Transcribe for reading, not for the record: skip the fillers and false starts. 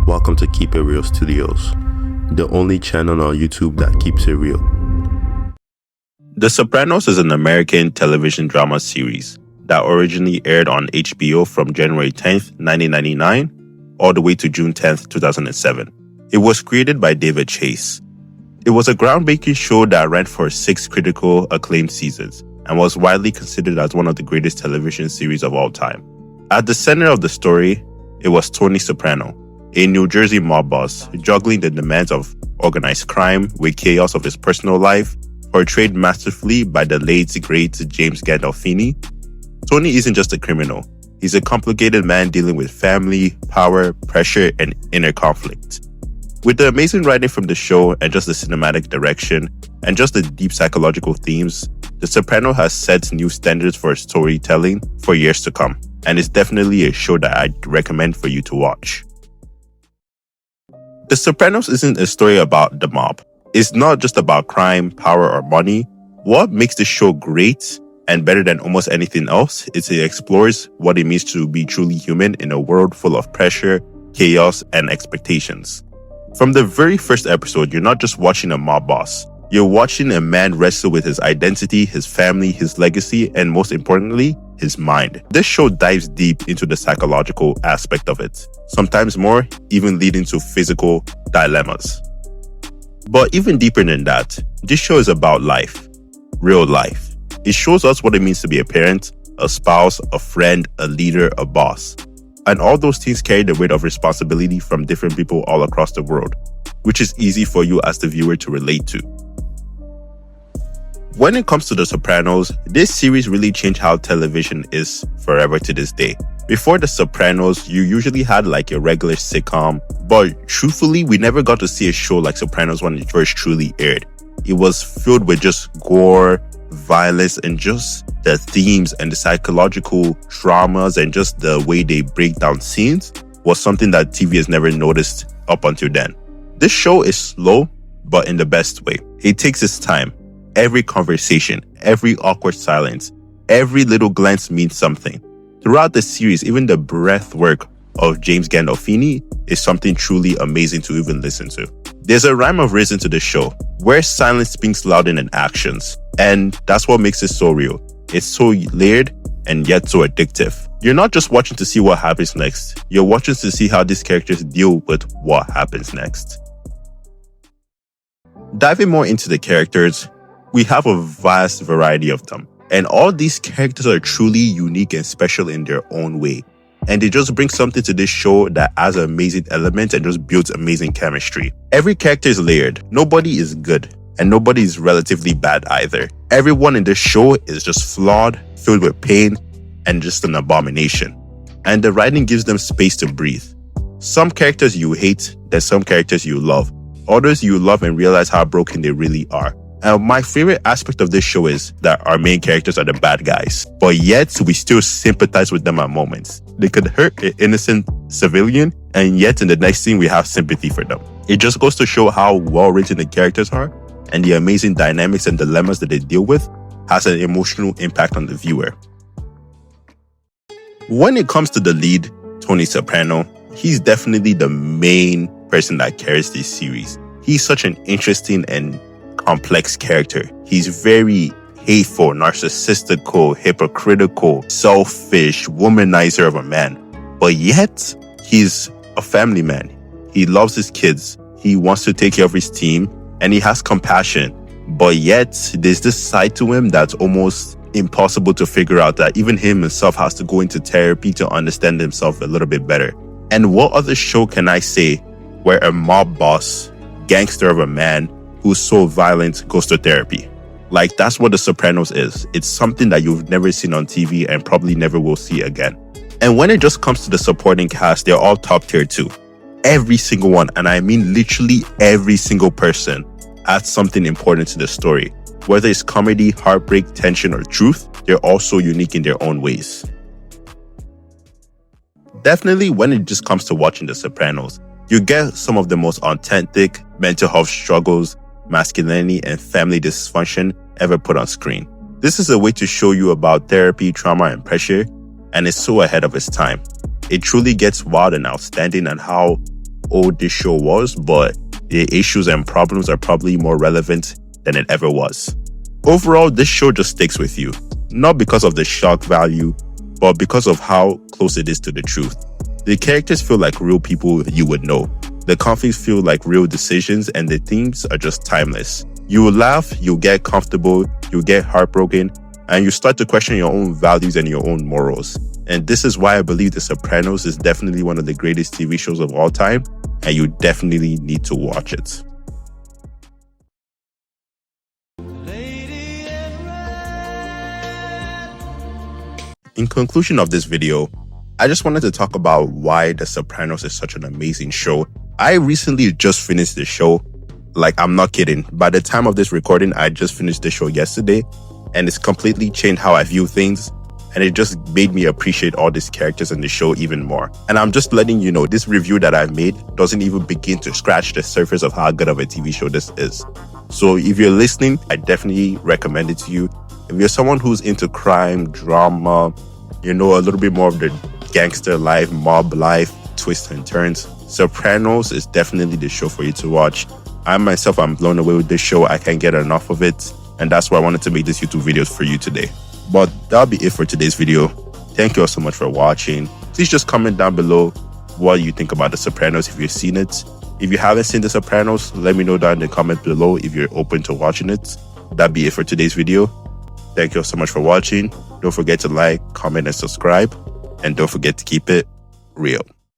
Welcome to Keep It Real Studios, the only channel on YouTube that keeps it real. The Sopranos is an American television drama series that originally aired on HBO from January 10th, 1999, all the way to June 10th, 2007. It was created by David Chase. It was a groundbreaking show that ran for 6 critical acclaimed seasons and was widely considered as one of the greatest television series of all time. At the center of the story, it was TonySoprano, a New Jersey mob boss juggling the demands of organized crime with chaos of his personal life, portrayed masterfully by the late great JamesGandolfini. Tony isn't just a criminal. He's a complicated man dealing with family, power, pressure, and inner conflict. With the amazing writing from the show and just the cinematic direction and just the deep psychological themes, The Soprano has set new standards for storytelling for years to come, and it's definitely a show that I'd recommend for you to watch. The Sopranos isn't a story about the mob. It's not just about crime, power, or money. What makes the show great and better than almost anything else is it explores what it means to be truly human in a world full of pressure, chaos, and expectations. From the very first episode, you're not just watching a mob boss. You're watching a man wrestle with his identity, his family, his legacy, and most importantly, his mind. This show dives deep into the psychological aspect of it, sometimes more, even leading to physical dilemmas. But even deeper than that, this show is about life, real life. It shows us what it means to be a parent, a spouse, a friend, a leader, a boss. And all those things carry the weight of responsibility from different people all across the world, which is easy for you as the viewer to relate to. When it comes to The Sopranos, this series really changed how television is forever to this day. Before The Sopranos, you usually had like a regular sitcom, but truthfully, we never got to see a show like Sopranos when it first truly aired. It was filled with just gore, violence, and just the themes and the psychological dramas and just the way they break down scenes was something that TV has never noticed up until then. This show is slow, but in the best way. It takes its time. Every conversation, every awkward silence, every little glance means something. Throughout the series, even the breath work of JamesGandolfini is something truly amazing to even listen to. There's a rhyme of reason to the show, where silence speaks louder than actions, and that's what makes it so real. It's so layered and yet so addictive. You're not just watching to see what happens next, you're watching to see how these characters deal with what happens next. Diving more into the characters, we have a vast variety of them, and all these characters are truly unique and special in their own way. And they just bring something to this show that adds amazing elements and just builds amazing chemistry. Every character is layered. Nobody is good, and nobody is relatively bad either. Everyone in this show is just flawed, filled with pain, and just an abomination. And the writing gives them space to breathe. Some characters you hate, then some characters you love. Others you love and realize how broken they really are. And my favorite aspect of this show is that our main characters are the bad guys, but yet we still sympathize with them at moments. They could hurt an innocent civilian, and yet in the next scene we have sympathy for them. It just goes to show how well written the characters are, and the amazing dynamics and dilemmas that they deal with has an emotional impact on the viewer. When it comes to the lead, Tony Soprano, he's definitely the main person that carries this series. He's such an interesting and complex character. He's very hateful, narcissistical, hypocritical, selfish, womanizer of a man. But yet, he's a family man. He loves his kids. He wants to take care of his team, and he has compassion. But yet, there's this side to him that's almost impossible to figure out, that even him himself has to go into therapy to understand himself a little bit better. And what other show can I say where a mob boss, gangster of a man, who's so violent goes to therapy? Like, that's what The Sopranos is. It's something that you've never seen on TV and probably never will see again. And when it just comes to the supporting cast, they're all top tier too. Every single one, and I mean literally every single person, adds something important to the story. Whether it's comedy, heartbreak, tension, or truth, they're all so unique in their own ways. Definitely, when it just comes to watching The Sopranos, you get some of the most authentic mental health struggles, masculinity, and family dysfunction ever put on screen. This is a way to show you about therapy, trauma, and pressure, and it's so ahead of its time. It truly gets wild and outstanding on how old this show was, but the issues and problems are probably more relevant than it ever was. Overall, this show just sticks with you, not because of the shock value, but because of how close it is to the truth. The characters feel like real people you would know. The conflicts feel like real decisions, and the themes are just timeless. You will laugh, you'll get comfortable, you'll get heartbroken, and you start to question your own values and your own morals. And this is why I believe The Sopranos is definitely one of the greatest TV shows of all time, and you definitely need to watch it. In conclusion of this video, I just wanted to talk about why The Sopranos is such an amazing show. I recently just finished the show. Like, I'm not kidding. By the time of this recording, I just finished the show yesterday, and it's completely changed how I view things. And it just made me appreciate all these characters in the show even more. And I'm just letting you know, this review that I've made doesn't even begin to scratch the surface of how good of a TV show this is. So if you're listening, I definitely recommend it to you. If you're someone who's into crime, drama, a little bit more of the gangster life, mob life, twists and turns, Sopranos is definitely the show for you to watch. I myself, I'm blown away with this show. I can't get enough of it. And that's why I wanted to make this YouTube videos for you today. But that'll be it for today's video. Thank you all so much for watching. Please just comment down below what you think about The Sopranos if you've seen it. If you haven't seen The Sopranos, let me know down in the comment below if you're open to watching it. That'll be it for today's video. Thank you all so much for watching. Don't forget to like, comment, and subscribe. And don't forget to keep it real.